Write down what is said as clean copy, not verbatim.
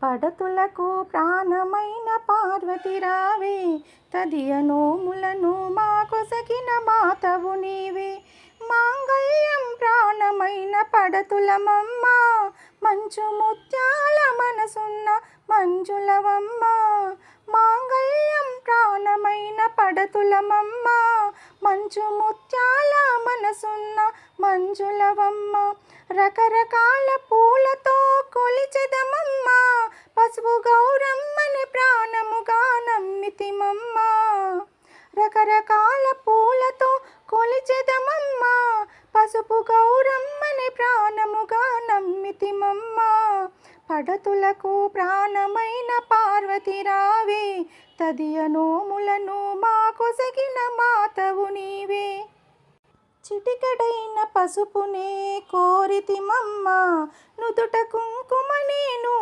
పడతులకు ప్రాణమైన పార్వతి రావే, తదియ నోములను మా కొసగిన మాతవు నీవే. మాంగళ్యం ప్రాణమైన పడతులమమ్మ, మంచు ముత్యాల మనసున్న మంజులవమ్మ. మాంగళ్యం ప్రాణమైన పడతులమమ్మ, మంచు ముత్యాల మనసున్న మంజులవమ్మ. రకరకాల పూలతో కొలిచెదమమ్మ, పసుపు గౌరమ్మని ప్రాణముగా నమ్మితిమమ్మ. రకరకాల పూలతో కొలిచెదమమ్మ, పసుపు గౌరమ్మని ప్రాణముగా నమ్మితిమమ్మ. పడతులకు ప్రాణమైన పార్వతి రావే, తదియ నోములను మా కొసగిన మాతవు నీవే. చిటికెడైన పసుపునే కోరితిమమ్మ, నుదుట కుంకుమ నేను